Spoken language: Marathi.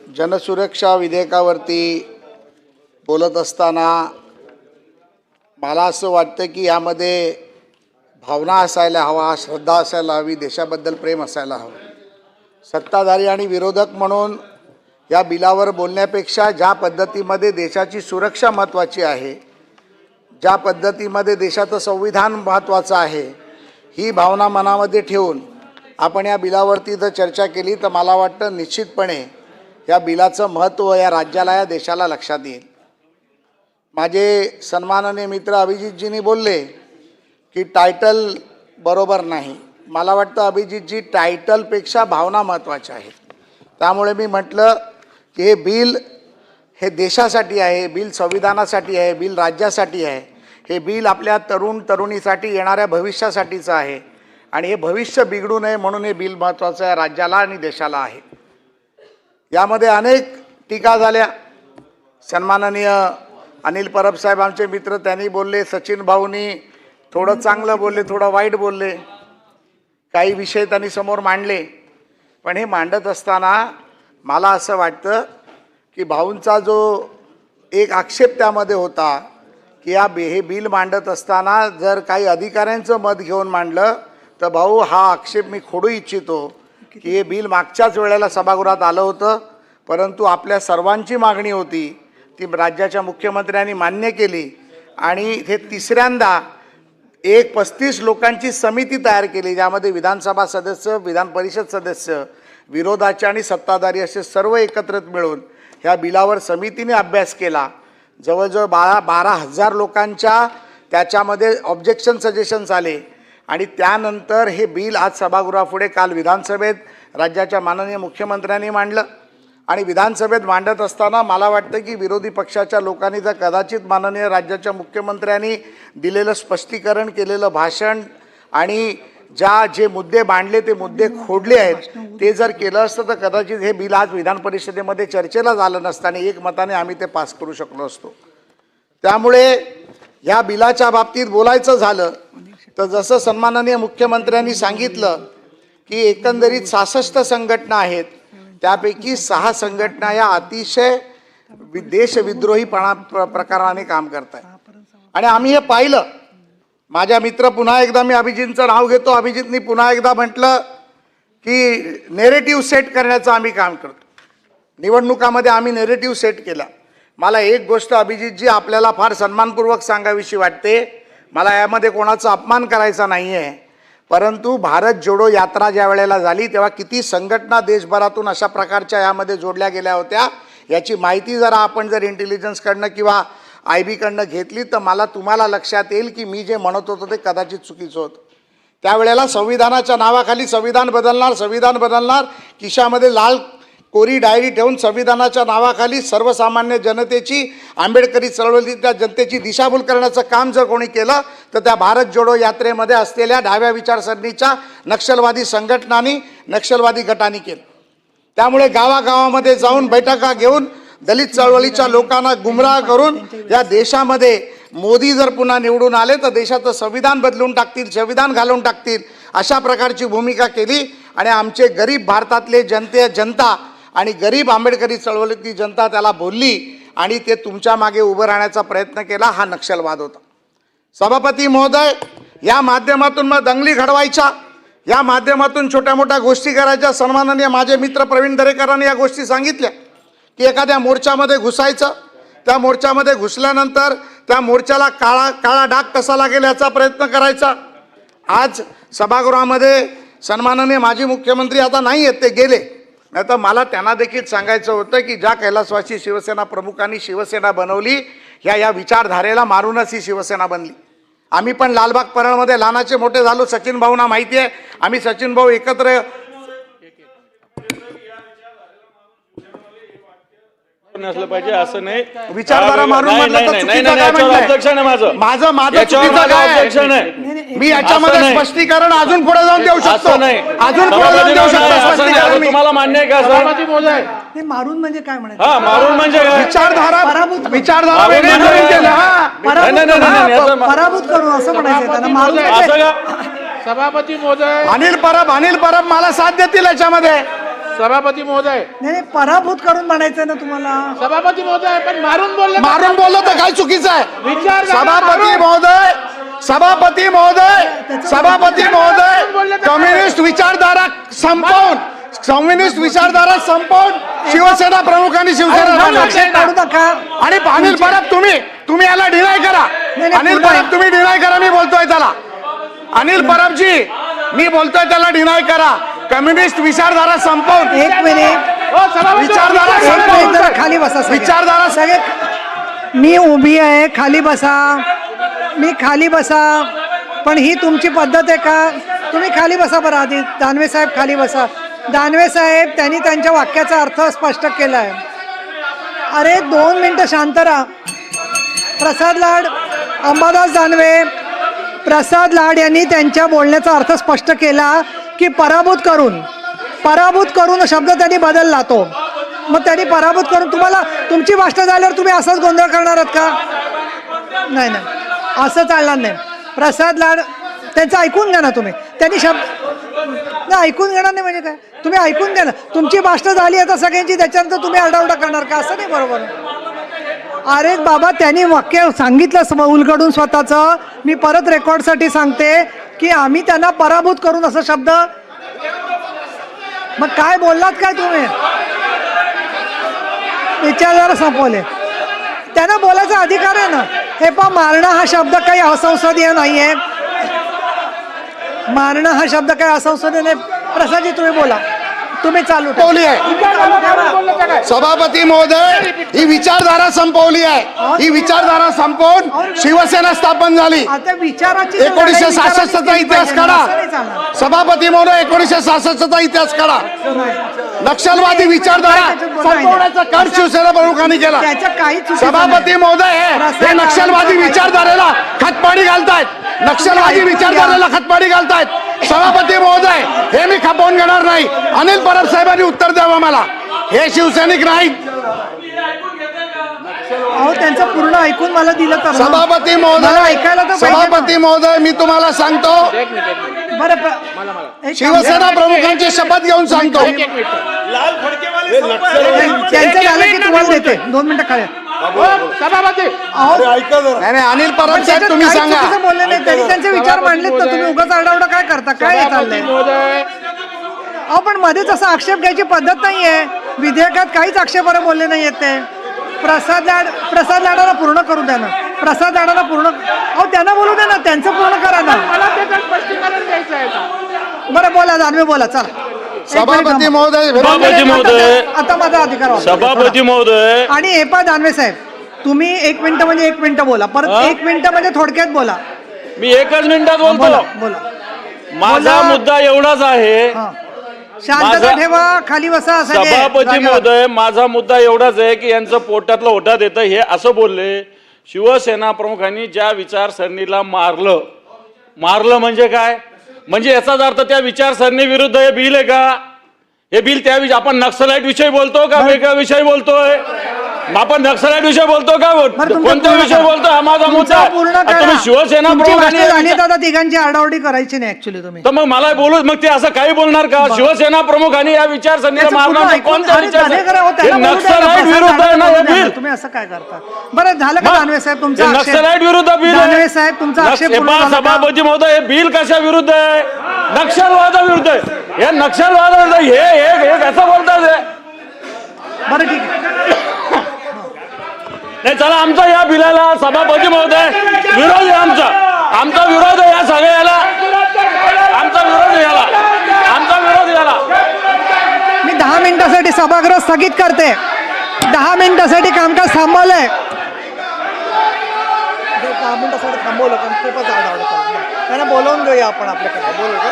जनसुरक्षा विधेयकावरती बोलत असताना मला असं वाटतं की यामध्ये भावना असायला हवा, श्रद्धा असायला हवी, देशाबद्दल प्रेम असायला हवं. सत्ताधारी आणि विरोधक म्हणून या बिलावर बोलण्यापेक्षा ज्या पद्धतीमध्ये देशाची सुरक्षा महत्त्वाची आहे, ज्या पद्धतीमध्ये देशाचं संविधान महत्त्वाचं आहे, ही भावना मनामध्ये ठेवून आपण या बिलावरती जर चर्चा केली तर मला वाटतं निश्चितपणे या बिलाचं महत्त्व या राज्याला, या देशाला लक्षात येईल. माझे सन्माननीय मित्र अभिजितजींनी बोलले की टायटल बरोबर नाही. मला वाटतं अभिजितजी, टायटलपेक्षा भावना महत्त्वाच्या आहेत. त्यामुळे मी म्हटलं की हे बिल हे देशासाठी आहे, बिल संविधानासाठी आहे, बिल राज्यासाठी आहे. हे बिल आपल्या तरुणीसाठी येणाऱ्या भविष्यासाठीचं आहे आणि हे भविष्य बिघडू नये म्हणून हे बिल महत्त्वाचं आहे, राज्याला आणि देशाला आहे. यामध्ये अनेक टीका झाल्या. सन्माननीय अनिल परब साहेब आमचे मित्र, त्यांनी बोलले, सचिन भाऊनी थोडं चांगलं बोलले, थोडं वाईट बोलले, काही विषय त्यांनी समोर मांडले. पण हे मांडत असताना मला असं वाटतं की भाऊंचा जो एक आक्षेप त्यामध्ये होता की हे बिल मांडत असताना जर काही अधिकाऱ्यांचं मत घेऊन मांडलं तर भाऊ, हा आक्षेप मी खोडू इच्छितो की हे बिल मागच्याच वेळेला सभागृहात आलं होतं, परंतु आपल्या सर्वांची मागणी होती, ती राज्याच्या मुख्यमंत्र्यांनी मान्य केली आणि हे तिसऱ्यांदा 35 लोकांची समिती तयार केली, ज्यामध्ये विधानसभा सदस्य, विधान परिषद सदस्य, विरोधाचे आणि सत्ताधारी असे सर्व एकत्रित मिळून ह्या बिलावर समितीने अभ्यास केला. जवळजवळ 12,000 लोकांच्या त्याच्यामध्ये ऑब्जेक्शन सजेशन्स आले आणि त्यानंतर हे बिल आज सभागृहापुढे काल विधानसभेत राज्याच्या माननीय मुख्यमंत्र्यांनी मांडलं. आणि विधानसभेत मांडत असताना मला वाटतं की विरोधी पक्षाच्या लोकांनी जर कदाचित माननीय राज्याच्या मुख्यमंत्र्यांनी दिलेलं स्पष्टीकरण, केलेलं भाषण आणि जे मुद्दे मांडले ते मुद्दे खोडले आहेत, ते जर केलं असतं तर कदाचित हे बिल आज विधान परिषदेमध्ये चर्चेला झालं नसतं आणि एकमताने आम्ही ते पास करू शकलो असतो. त्यामुळे ह्या बिलाच्या बाबतीत बोलायचं झालं तर जसं सन्माननीय मुख्यमंत्र्यांनी सांगितलं की एकंदरीत 66 संघटना आहेत, त्यापैकी 6 संघटना या अतिशय देशविद्रोहीपणा प्रकाराने काम करत आहेत. आणि आम्ही हे पाहिलं. माझ्या मित्र, पुन्हा एकदा मी अभिजितचं नाव घेतो, अभिजितनी पुन्हा एकदा म्हटलं की नेरेटिव्ह सेट करण्याचं आम्ही काम करतो. निवडणुकामध्ये आम्ही नेरेटिव्ह सेट केला. मला एक गोष्ट अभिजितजी आपल्याला फार सन्मानपूर्वक सांगावीशी वाटते. मला यामध्ये कोणाचा अपमान करायचा नाही आहे, परंतु भारत जोडो यात्रा ज्या वेळेला झाली तेव्हा किती संघटना देशभरातून अशा प्रकारच्या यामध्ये जोडल्या गेल्या होत्या, याची माहिती आपण जर इंटेलिजन्सकडनं किंवा IB कडनं घेतली तर तुम्हाला लक्षात येईल की मी जे म्हणत होतो ते कदाचित चुकीचं होतं. त्यावेळेला संविधानाच्या नावाखाली संविधान बदलणार, खिशामध्ये लाल कोरी डायरी ठेवून संविधानाच्या नावाखाली सर्वसामान्य जनतेची, आंबेडकरी चळवळीतल्या जनतेची दिशाभूल करण्याचं काम जर कोणी केलं तर त्या भारत जोडो यात्रेमध्ये असलेल्या डाव्या विचारसरणीच्या नक्षलवादी संघटनांनी, नक्षलवादी गटांनी केलं. त्यामुळे गावागावामध्ये जाऊन बैठका घेऊन दलित चळवळीच्या लोकांना गुमराह करून या देशामध्ये मोदी जर पुन्हा निवडून आले तर देशाचं संविधान बदलून टाकतील, संविधान घालून टाकतील, अशा प्रकारची भूमिका केली. आणि आमचे गरीब भारतातले जनता आणि गरीब आंबेडकरी चळवळीतली जनता त्याला बोलली आणि ते तुमच्या मागे उभं राहण्याचा प्रयत्न केला. हा नक्षलवाद होता. सभापती महोदय, या माध्यमातून मग दंगली घडवायच्या, या माध्यमातून छोट्या मोठ्या गोष्टी करायच्या. सन्माननीय माझे मित्र प्रवीण दरेकरांनी या गोष्टी सांगितल्या की एखाद्या मोर्चामध्ये घुसायचं, त्या मोर्चामध्ये घुसल्यानंतर त्या मोर्चाला काळा डाग कसा लागेल याचा प्रयत्न करायचा. आज सभागृहामध्ये सन्माननीय माजी मुख्यमंत्री आता नाही आहेत, ते गेले, नाही तर मला त्यांना देखील सांगायचं होतं की ज्या कैलासवासी शिवसेना प्रमुखांनी शिवसेना बनवली, या विचारधारेला मारूनच ही शिवसेना बनली. आम्ही पण लालबाग परळमध्ये लहानाचे मोठे झालो. सचिन भाऊंना माहिती आहे, आम्ही सचिन भाऊ एकत्र नसलं पाहिजे असं नाही. विचारधारा मारून म्हटलं तर चुकीचं काय म्हटलंय? माझं चुकीचं काय? मी याच्यामध्ये स्पष्टीकरण अजून पुढे जाऊन देऊ शकतो, अजून पुढे जाऊन देऊ शकतो स्पष्टीकरण. तुम्हाला मान्य आहे का सभापती महोदय? मारून म्हणजे काय म्हणायचं? हा, मारून म्हणजे विचारधारा पराभूत करू असं म्हणायचं त्यांना. मारून सभापती महोदय, अनिल परब मला साथ देतील याच्यामध्ये. सभापती महोदय नाही पराभूत करून म्हणायचं ना तुम्हाला. सभापती महोदय पण मारून बोलले. मारून बोललो तर काय चुकीचं आहे? विचार सभापती महोदय कम्युनिस्ट विचारधारा संपवून शिवसेना प्रमुखांनी शिवसेना लक्षात काढू नका. आणि अनिल परब तुम्ही याला डिनाय करा. नाही, अनिल पुढे. परब तुम्ही डिनाय करा. मी बोलतोय त्याला अनिल परबजी मी बोलतोय त्याला डिनाय करा. कम्युनिस्ट विचारधारा संपवून एक मिनिट विचारधारा एक मिनिट संपवून जरा खाली बसा सगळे. विचारधारा सगळे मी उभी आहे खाली बसा. पण ही तुमची पद्धत आहे का? तुम्ही खाली बसा बरं आधी. दानवे साहेब खाली बसा. दानवे साहेब त्यांनी त्यांच्या वाक्याचा अर्थ स्पष्ट केला आहे. अरे 2 मिनिटं शांत राहा. प्रसाद लाड अंबादास दानवे प्रसाद लाड यांनी त्यांच्या बोलण्याचा अर्थ स्पष्ट केला की पराभूत करून शब्द त्यांनी बदलला तो. मग त्यांनी पराभूत करून तुम्हाला तुमची भाषण झाल्यावर तुम्ही असाच गोंधळ करणार आहात का? नाही असं चालणार नाही. प्रसाद लाड त्यांचं ऐकून घ्या ना तुम्ही. त्यांनी शब्द नाही ऐकून घेणार नाही म्हणजे काय? तुम्ही ऐकून घ्या ना. तुमची भाषण झाली आता सगळ्यांची त्याच्यानंतर तुम्ही आरडाओरडा करणार का? असं नाही बरोबर. अरे बाबा त्यांनी वाक्य सांगितलं उलगडून स्वतःचं. मी परत रेकॉर्डसाठी सांगते की आम्ही त्यांना पराभूत करून असं शब्द. मग काय बोललात काय तुम्ही? विचार संपवले. त्यांना बोलायचा अधिकार आहे ना. हे पहा मारणं हा शब्द काही असंसदीय नाहीये. मारणं हा शब्द काही असंसदीय नाही. प्रसादजी तुम्ही बोला. तुम्ही चालू संपवली आहे. सभापती महोदय ही विचारधारा संपवली आहे. ही विचारधारा संपवून शिवसेना स्थापन झाली. आता विचाराची 1966चा इतिहास काढा. सभापती महोदय 1966चा इतिहास काढा. नक्षलवादी विचारधारा संपवण्याचा कार्य शिवसेना प्रमुखांनी केला. सभापती महोदय हे नक्षलवादी विचारधारेला खतपाणी घालतायत. सभापती महोदय हे मी खपवून घेणार नाही. अनिल परब साहेबांनी उत्तर द्यावं मला. हे शिवसैनिक नाहीत. त्यांचं पूर्ण ऐकून मला दिलं तर सभापती महोदय मी तुम्हाला सांगतो बरं शिवसेना प्रमुखांची शपथ घेऊन सांगतो. त्यांचं झालं की तुम्हाला देते 2 मिनिटं खाली. सभापती नाही अनिल परब साहेब तुम्ही सांगा. बोलले नाही त्यांनी त्यांचे विचार मांडलेत ना. तुम्ही उगाच आरडाओरडा काय करता? काय चाललंय? पण मध्येच असा आक्षेप घ्यायची पद्धत नाहीये. विधेयकात काहीच आक्षेपार्ह बोलले नाहीयेत ते. प्रसाद लाडाला पूर्ण करू द्या ना. प्रसाद लाडाला पूर्ण त्यांना बोलू द्या ना. त्यांचं पूर्ण करा ना. मला त्याचं स्पष्टीकरण द्यायचं आहे. बरं बोला दानवे बोला. चला सभापती महोदय आता माझा अधिकार. सभापती महोदय आणि हे पहा दानवे साहेब तुम्ही 1 मिनिटं म्हणजे 1 मिनिटं बोला. परत 1 मिनिटं म्हणजे थोडक्यात बोला. मी 1च मिनिटात बोलतो. बोला. माझा मुद्दा एवढाच आहे. शांतता ठेवा. खाली बसा. सभापती महोदय माझा मुद्दा एवढाच आहे की यांचं पोटातलं ओठात येतं हे असं बोलले. शिवसेना प्रमुखांनी ज्या विचारसरणीला मारलं म्हणजे काय? म्हणजे याचाच अर्थ त्या विचारसरणी विरुद्ध हे बिल आहे का? हे बिल त्या आपण नक्सलाइट विषयी बोलतो का वेगळ्या विषयी बोलतोय? आपण नक्सलाइट विषय बोलतो का? कोणत्या विषय बोलतो? हा माझा मुद्दा. तुम्ही शिवसेना प्रमुखांनी दादा तिघांची आरडाओरडी करायची नाही ऍक्च्युली तुम्ही. तर मग मला बोलू मग ते असं काही बोलणार का? शिवसेना प्रमुखांनी या विचारसरणीला मारणार कोणत्या नक्सलाइट विरुद्ध आहे ना हे बिल. तुम्ही असं काय करता? बरं झालं का दानवे साहेब तुमचा नक्सलाइट विरुद्ध बिल दानवे साहेब तुमचा आक्षेप सभापती महोदय हे बिल कशा विरुद्ध आहे? नक्षलवादाविरुद्ध आहे. हे नक्षलवादाविरुद्ध हे कसं बोलतात? बरं ठीक आहे. नाही चला आमचा या बिलाला सभापती महोदय विरोध आहे. आमचा विरोध आहे या सगळ्याला. आमचा विरोध याला. मी 10 मिनिटासाठी सभागृह स्थगित करते. 10 मिनिटासाठी कामकाज थांबवलंय. 10 मिनिटासाठी थांबवलं कारण खूपच आरडाओरडा. त्यांना बोलवून घेऊया आपण आपल्याकडे. बोलू का?